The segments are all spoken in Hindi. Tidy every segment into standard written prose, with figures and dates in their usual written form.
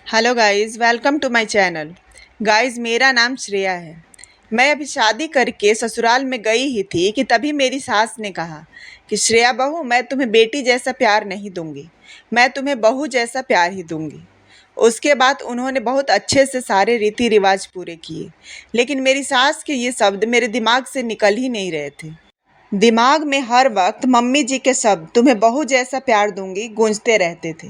Hello guys, welcome to my channel. Guys, मेरा नाम श्रेया है। मैं अभी शादी करके ससुराल में गई ही थी कि तभी मेरी सास ने कहा कि श्रेया बहू, मैं तुम्हें बेटी जैसा प्यार नहीं दूंगी, मैं तुम्हें बहू जैसा प्यार ही दूंगी। उसके बाद उन्होंने बहुत अच्छे से सारे रीति रिवाज पूरे किए, लेकिन मेरी सास के ये शब्द मेरे दिमाग से निकल ही नहीं रहे थे। दिमाग में हर वक्त मम्मी जी के शब्द तुम्हें बहू जैसा प्यार दूंगी गूंजते रहते थे।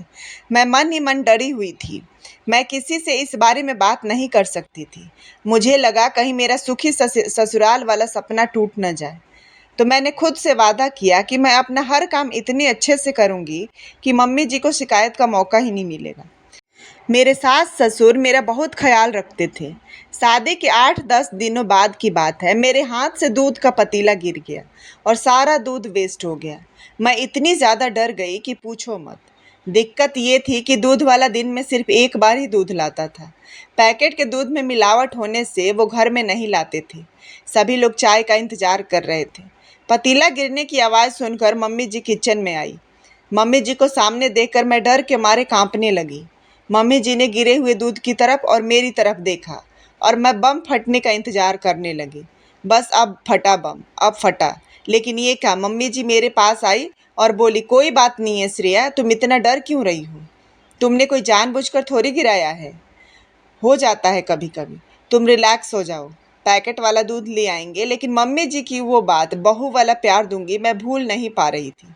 मैं मन ही मन डरी हुई थी। मैं किसी से इस बारे में बात नहीं कर सकती थी। मुझे लगा कहीं मेरा सुखी ससुराल वाला सपना टूट न जाए। तो मैंने खुद से वादा किया कि मैं अपना हर काम इतने अच्छे से करूंगी कि मम्मी जी को शिकायत का मौका ही नहीं मिलेगा। मेरे सास ससुर मेरा बहुत ख्याल रखते थे। शादी के 8-10 दिनों बाद की बात है, मेरे हाथ से दूध का पतीला गिर गया और सारा दूध वेस्ट हो गया। मैं इतनी ज़्यादा डर गई कि पूछो मत। दिक्कत ये थी कि दूध वाला दिन में सिर्फ एक बार ही दूध लाता था। पैकेट के दूध में मिलावट होने से वो घर में नहीं लाते थे। सभी लोग चाय का इंतजार कर रहे थे। पतीला गिरने की आवाज़ सुनकर मम्मी जी किचन में आई। मम्मी जी को सामने देखकर मैं डर के मारे कांपने लगी। मम्मी जी ने गिरे हुए दूध की तरफ और मेरी तरफ देखा और मैं बम फटने का इंतजार करने लगी। बस अब फटा बम, अब फटा। लेकिन ये क्या, मम्मी जी मेरे पास आई और बोली, कोई बात नहीं है श्रेया, तुम इतना डर क्यों रही हो? तुमने कोई जानबूझकर थोड़ी गिराया है, हो जाता है कभी कभी। तुम रिलैक्स हो जाओ, पैकेट वाला दूध ले आएंगे। लेकिन मम्मी जी की वो बात, बहू वाला प्यार दूंगी, मैं भूल नहीं पा रही थी।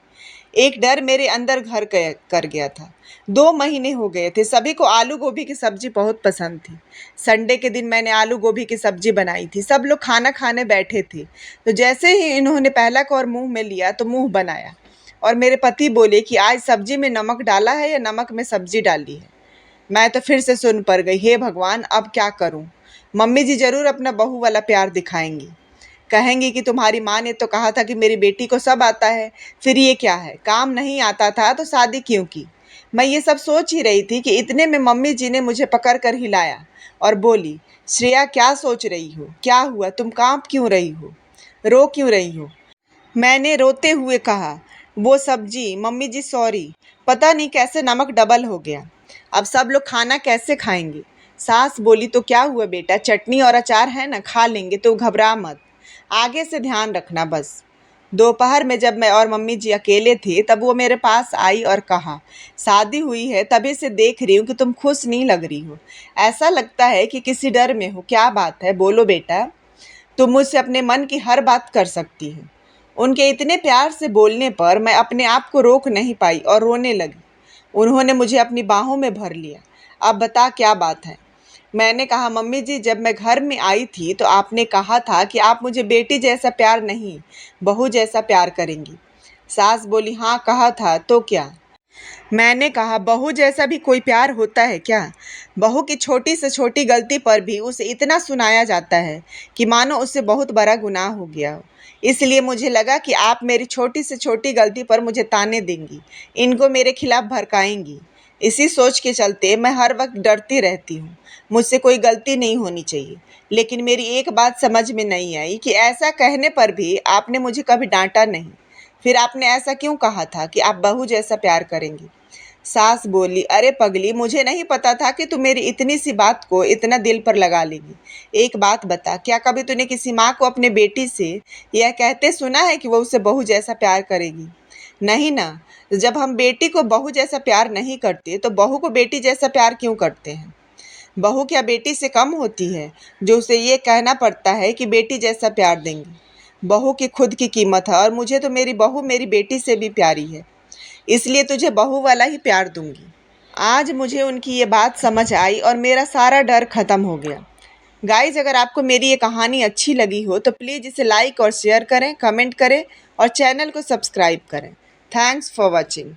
एक डर मेरे अंदर घर कर गया था। 2 महीने हो गए थे। सभी को आलू गोभी की सब्जी बहुत पसंद थी। संडे के दिन मैंने आलू गोभी की सब्जी बनाई थी। सब लोग खाना खाने बैठे थे, तो जैसे ही इन्होंने पहला कौर मुंह में लिया तो मुंह बनाया और मेरे पति बोले कि आज सब्जी में नमक डाला है या नमक में सब्जी डाली है। मैं तो फिर से सुन पड़ गई, हे भगवान, अब क्या करूं? मम्मी जी जरूर अपना बहू वाला प्यार दिखाएंगी। कहेंगी कि तुम्हारी माँ ने तो कहा था कि मेरी बेटी को सब आता है, फिर ये क्या है, काम नहीं आता था तो शादी क्यों की? मैं ये सब सोच ही रही थी कि इतने में मम्मी जी ने मुझे पकड़ कर हिलाया और बोली, श्रेया, क्या सोच रही हो? क्या हुआ? तुम कांप क्यों रही हो? रो क्यों रही हो? मैंने रोते हुए कहा, वो सब्जी, मम्मी जी सॉरी, पता नहीं कैसे नमक डबल हो गया। अब सब लोग खाना कैसे खाएंगे? सास बोली, तो क्या हुआ बेटा, चटनी और अचार है ना, खा लेंगे, तो घबरा मत। आगे से ध्यान रखना बस। दोपहर में जब मैं और मम्मी जी अकेले थे तब वो मेरे पास आई और कहा, शादी हुई है तभी से देख रही हूँ कि तुम खुश नहीं लग रही हो। ऐसा लगता है कि किसी डर में हो। क्या बात है, बोलो बेटा। तुम मुझसे अपने मन की हर बात कर सकती हो। उनके इतने प्यार से बोलने पर मैं अपने आप को रोक नहीं पाई और रोने लगी। उन्होंने मुझे अपनी बाहों में भर लिया। अब बता, क्या बात है? मैंने कहा, मम्मी जी, जब मैं घर में आई थी तो आपने कहा था कि आप मुझे बेटी जैसा प्यार नहीं, बहू जैसा प्यार करेंगी। सास बोली, हाँ कहा था, तो क्या? मैंने कहा, बहू जैसा भी कोई प्यार होता है क्या? बहू की छोटी से छोटी गलती पर भी उसे इतना सुनाया जाता है कि मानो उससे बहुत बड़ा गुनाह हो गया हो। इसलिए मुझे लगा कि आप मेरी छोटी से छोटी गलती पर मुझे ताने देंगी, इनको मेरे खिलाफ भड़काएंगी। इसी सोच के चलते मैं हर वक्त डरती रहती हूँ। मुझसे कोई गलती नहीं होनी चाहिए। लेकिन मेरी एक बात समझ में नहीं आई कि ऐसा कहने पर भी आपने मुझे कभी डांटा नहीं। फिर आपने ऐसा क्यों कहा था कि आप बहू जैसा प्यार करेंगी? सास बोली, अरे पगली, मुझे नहीं पता था कि तू मेरी इतनी सी बात को इतना दिल पर लगा लेगी। एक बात बता, क्या कभी तूने किसी माँ को अपने बेटी से यह कहते सुना है कि वो उसे बहू जैसा प्यार करेगी? नहीं ना। जब हम बेटी को बहू जैसा प्यार नहीं करते तो बहू को बेटी जैसा प्यार क्यों करते हैं? बहू क्या बेटी से कम होती है जो उसे ये कहना पड़ता है कि बेटी जैसा प्यार देंगी? बहू की खुद की कीमत है और मुझे तो मेरी बहू मेरी बेटी से भी प्यारी है। इसलिए तुझे बहू वाला ही प्यार दूंगी। आज मुझे उनकी ये बात समझ आई और मेरा सारा डर खत्म हो गया। गाइज, अगर आपको मेरी ये कहानी अच्छी लगी हो तो प्लीज़ इसे लाइक और शेयर करें, कमेंट करें और चैनल को सब्सक्राइब करें। Thanks for watching.